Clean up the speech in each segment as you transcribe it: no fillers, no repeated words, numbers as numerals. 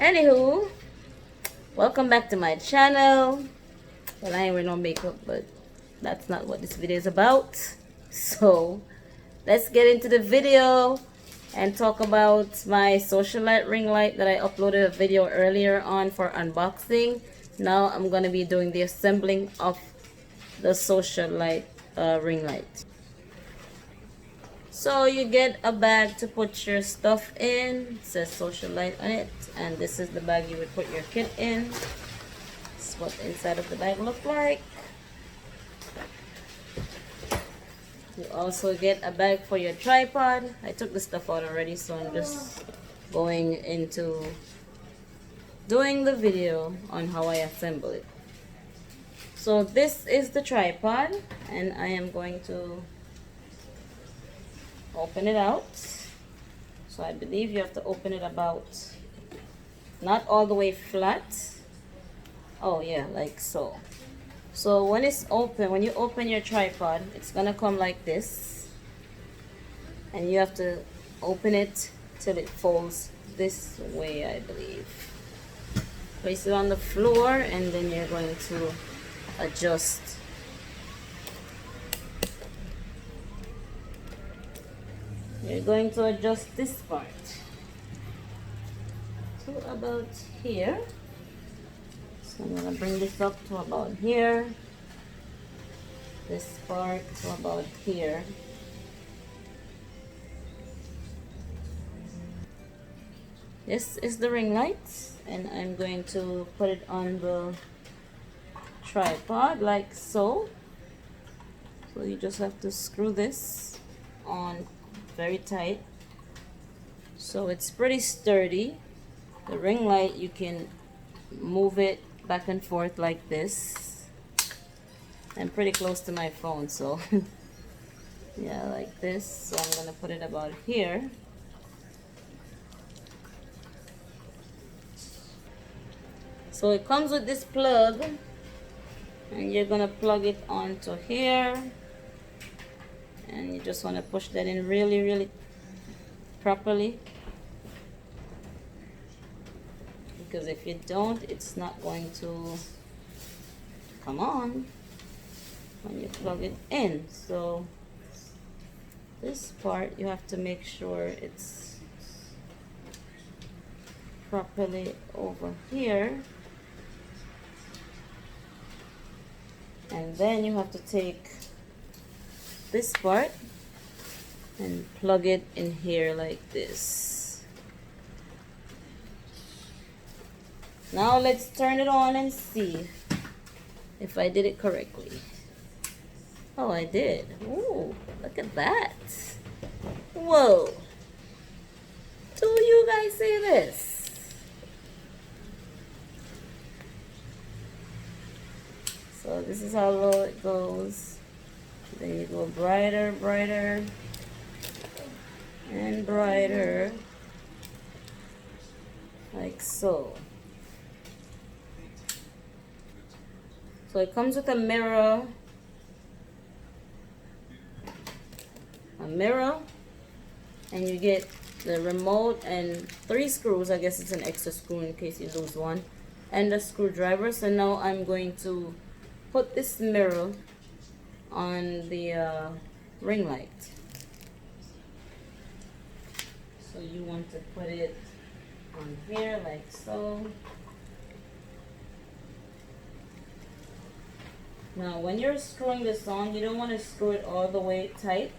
Anywho, welcome back to my channel. Well, I ain't wearing no makeup, but that's not what this video is about. So let's get into the video and talk about my Socialite ring light that I uploaded a video earlier on for unboxing. Now I'm going to be doing the assembling of the Socialite ring light. So you get a bag to put your stuff in. It says Socialite on it. And this is the bag you would put your kit in. This is what the inside of the bag looks like. You also get a bag for your tripod. I took the stuff out already, so I'm just going into doing the video on how I assemble it. So this is the tripod, and I am going to open it out. So I believe you have to open it about, not all the way flat. Oh yeah, like so. So when it's open, when you open your tripod, it's gonna come like this, and you have to open it till it folds this way, I believe. Place it on the floor, and then you're going to adjust. You're going to adjust this part to about here. So I'm going to bring this up to about here. This part to about here. This is the ring light, and I'm going to put it on the tripod like so. So you just have to screw this on very tight, so it's pretty sturdy. The ring light, you can move it back and forth like this. I'm pretty close to my phone, so yeah, like this. So I'm gonna put it about here. So it comes with this plug, and you're gonna plug it onto here, and you just want to push that in really properly, because if you don't, it's not going to come on when you plug it in. So this part, you have to make sure it's properly over here, and then you have to take this part and plug it in here like this. Now let's turn it on and see if I did it correctly. Oh, I did. Ooh, look at that. Whoa. Do you guys see this? So this is how low it goes. Then you go brighter, brighter, and brighter, like so. So it comes with a mirror, and you get the remote and 3 screws. I guess it's an extra screw in case you lose one, and a screwdriver. So now I'm going to put this mirror on the ring light. So you want to put it on here like so. Now when you're screwing this on, you don't want to screw it all the way tight,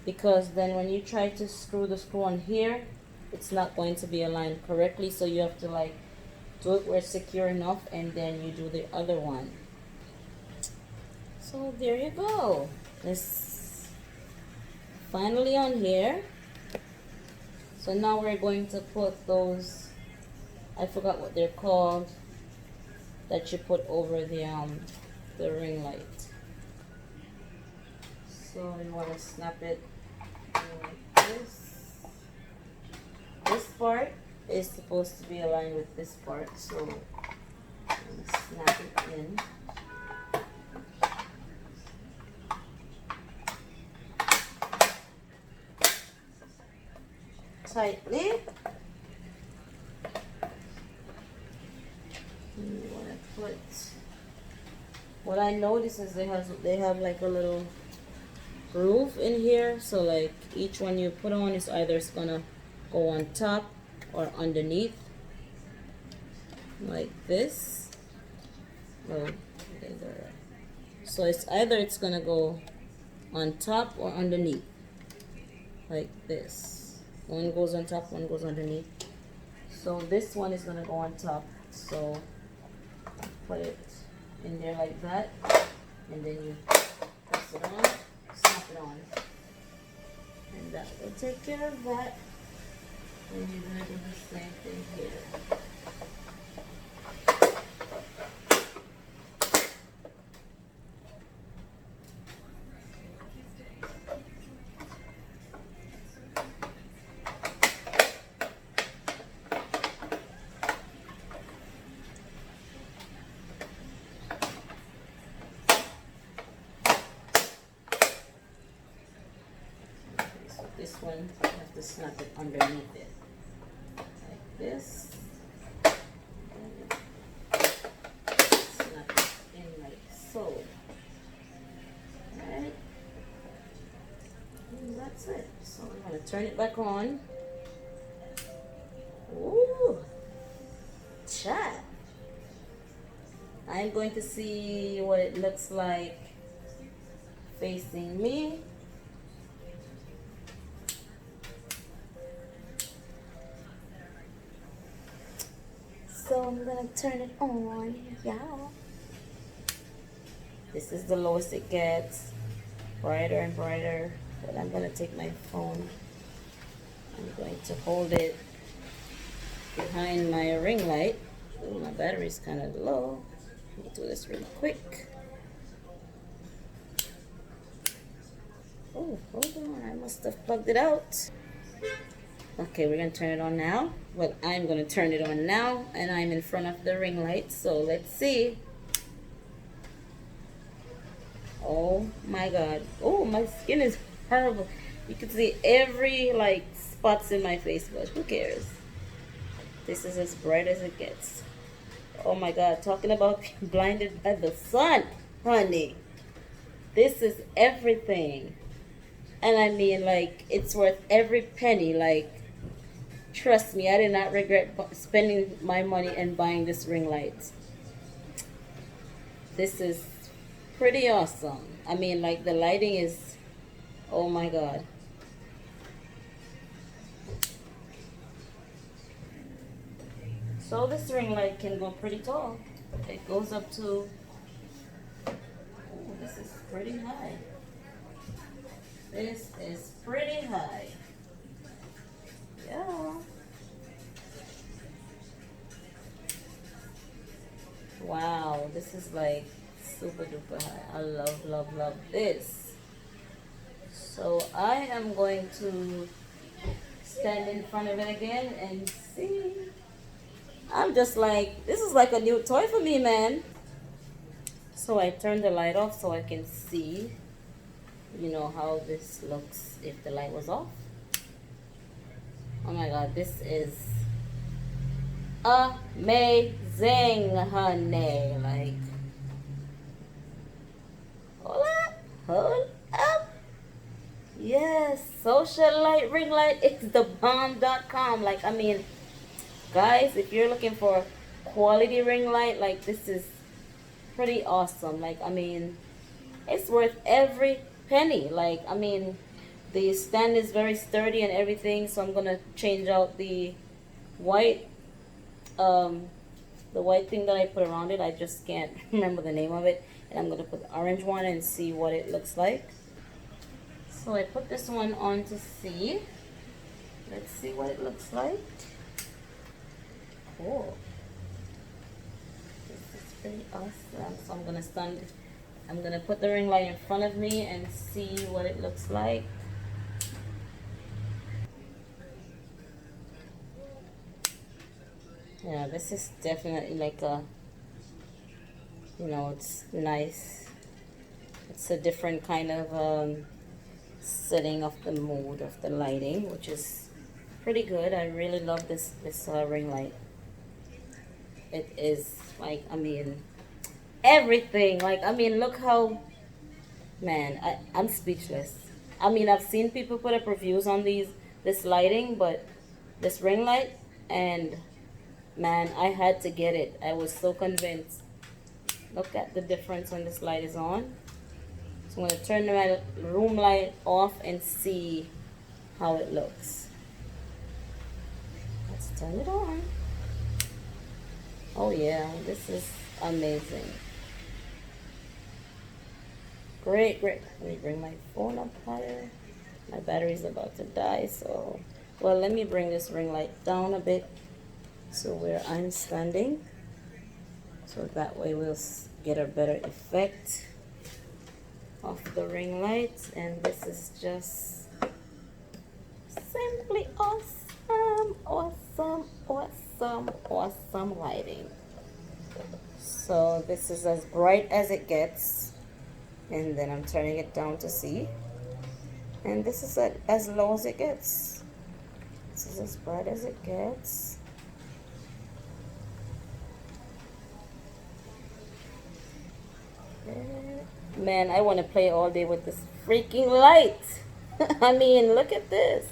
because then when you try to screw the screw on here, it's not going to be aligned correctly. So you have to like do it where it's secure enough, and then you do the other one. So there you go. It's finally on here. So now we're going to put those, I forgot what they're called, that you put over the ring light. So you want to snap it like this. This part is supposed to be aligned with this part, so snap it in. Tightly. You want to put. What I notice is they have like a little groove in here, so like each one you put on is either it's gonna go on top or underneath, like this. Oh, so it's either it's gonna go on top or underneath, like this. One goes on top, one goes underneath. So this one is gonna go on top, so put it in there like that, and then you press it on, snap it on, and that will take care of that. And you're gonna do the same thing here. This one, you have to snap it underneath it, like this. Snap it in like so. Alright. And that's it. So I'm going to turn it back on. Ooh. Chat. I'm going to see what it looks like facing me. So I'm gonna turn it on, yeah. This is the lowest it gets, brighter and brighter. But I'm gonna take my phone. I'm going to hold it behind my ring light. Ooh, my battery's kind of low. Let me do this really quick. Oh, hold on, I must have plugged it out. Okay, we're gonna turn it on now. Well, I'm gonna turn it on now, and I'm in front of the ring light, so let's see. Oh my god. Oh, my skin is horrible. You can see every like spots in my face, but who cares? This is as bright as it gets. Oh my god, talking about being blinded by the sun, honey. This is everything. And I mean, like, it's worth every penny. Like, trust me, I did not regret spending my money and buying this ring light. This is pretty awesome. I mean, like, the lighting is, oh my god. So this ring light can go pretty tall. It goes up to, oh, this is pretty high. This is pretty high. Yeah. Wow, this is like super duper high. I love, love, love this. So I am going to stand in front of it again and see. I'm just like, this is like a new toy for me, man. So I turned the light off so I can see, you know, how this looks if the light was off. Oh my god, this is amazing, honey. Like, hold up. Yes, Socialite Ring Light is the bomb.com. Like, I mean, guys, if you're looking for quality ring light, like, this is pretty awesome. Like, I mean, it's worth every penny. Like, I mean, the stand is very sturdy and everything, so I'm gonna change out the white thing that I put around it. I just can't remember the name of it, and I'm gonna put the orange one and see what it looks like. So I put this one on to see. Let's see what it looks like. Cool. This is pretty awesome. So I'm gonna put the ring light in front of me and see what it looks like. Yeah, this is definitely like a, you know, it's nice. It's a different kind of setting of the mood of the lighting, which is pretty good. I really love this ring light. it is like, I mean, everything. Like, I mean, look how, man, I'm speechless. I mean, I've seen people put up reviews on this lighting, but this ring light, and man, I had to get it. I was so convinced. Look at the difference when this light is on. So I'm going to turn the room light off and see how it looks. Let's turn it on. Oh yeah, this is amazing. Great, great. Let me bring my phone up higher. My battery's about to die, so... Well, let me bring this ring light down a bit so where I'm standing. So that way we'll get a better effect of the ring light. And this is just simply awesome, awesome, awesome, awesome lighting. So this is as bright as it gets, and then I'm turning it down to see, and this is as low as it gets. This is as bright as it gets. Man, I want to play all day with this freaking light. I mean, look at this.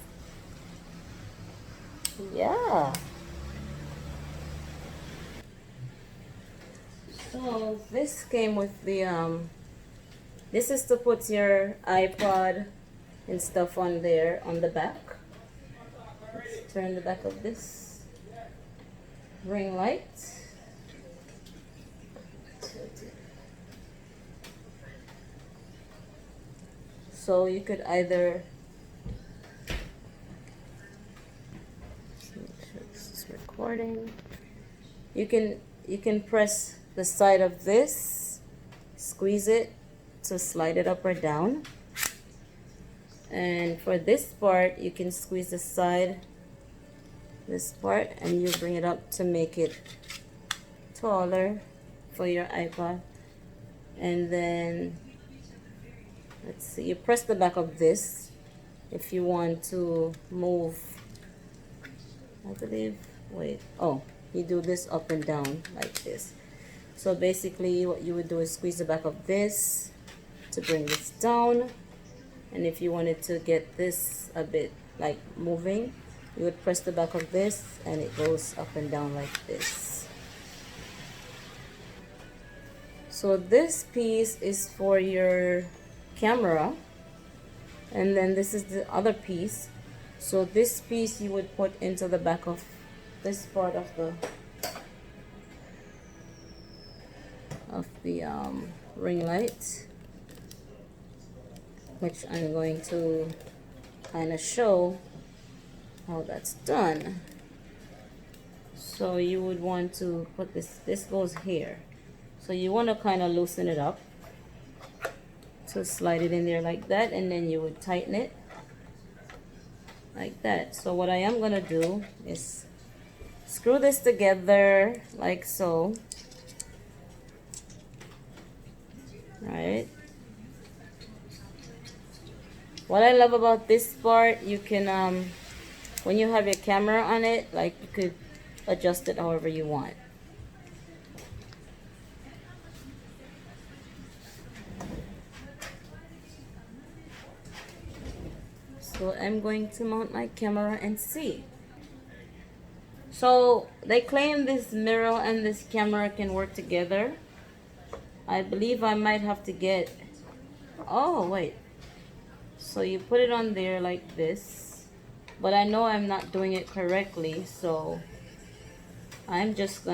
Yeah. So this came with the this is to put your iPod and stuff on there on the back. Let's turn the back of this ring light. So you could either, make sure this is recording. You can press the side of this, squeeze it to slide it up or down. And for this part, you can squeeze the side, this part, and you bring it up to make it taller for your iPod. And then let's see, you press the back of this if you want to move, I believe, wait, oh, you do this up and down like this. So basically what you would do is squeeze the back of this to bring this down, and if you wanted to get this a bit like moving, you would press the back of this and it goes up and down like this. So this piece is for your camera, and then this is the other piece. So this piece you would put into the back of this part of the ring light, which I'm going to kind of show how that's done. So you would want to put this goes here, so you want to kind of loosen it up. So slide it in there like that, and then you would tighten it like that. So what I am gonna do is screw this together like so. Right. What I love about this part, you can when you have your camera on it, like, you could adjust it however you want. So I'm going to mount my camera and see. So they claim this mirror and this camera can work together. I believe I might have to get, oh wait, so you put it on there like this, but I know I'm not doing it correctly, so I'm just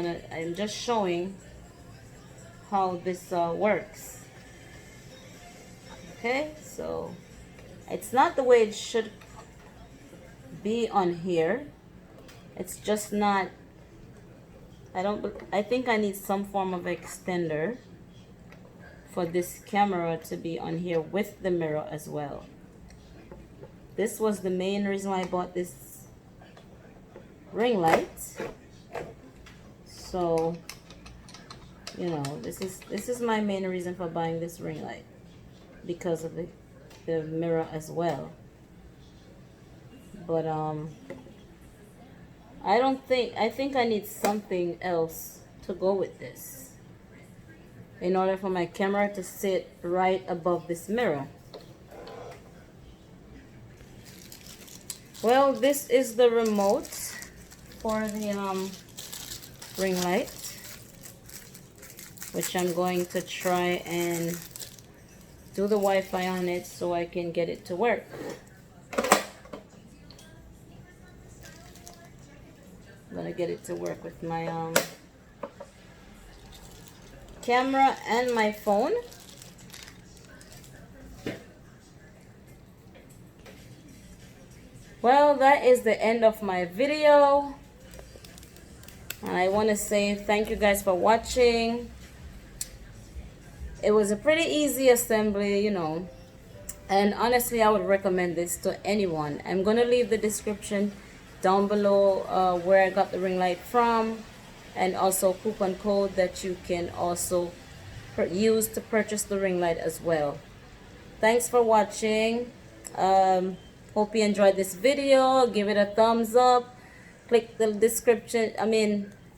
showing how this works. Okay, so it's not the way it should be on here. It's just not, I think I need some form of extender for this camera to be on here with the mirror as well. This was the main reason why I bought this ring light. So, you know, this is my main reason for buying this ring light, because of the mirror as well. But I think I need something else to go with this in order for my camera to sit right above this mirror. Well, this is the remote for the ring light, which I'm going to try and do the Wi-Fi on it so I can get it to work. I'm gonna get it to work with my camera and my phone. Well, that is the end of my video, and I want to say thank you guys for watching. It was a pretty easy assembly, you know, and honestly I would recommend this to anyone. I'm gonna leave the description down below where I got the ring light from, and also coupon code that you can also use to purchase the ring light as well. Thanks for watching. Hope you enjoyed this video. Give it a thumbs up. Click the description,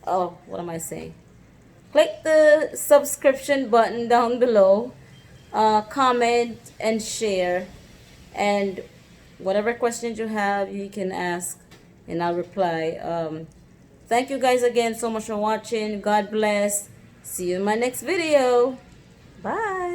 what am I saying? Click the subscription button down below. Comment and share. And whatever questions you have, you can ask and I'll reply. Thank you guys again so much for watching. God bless. See you in my next video. Bye.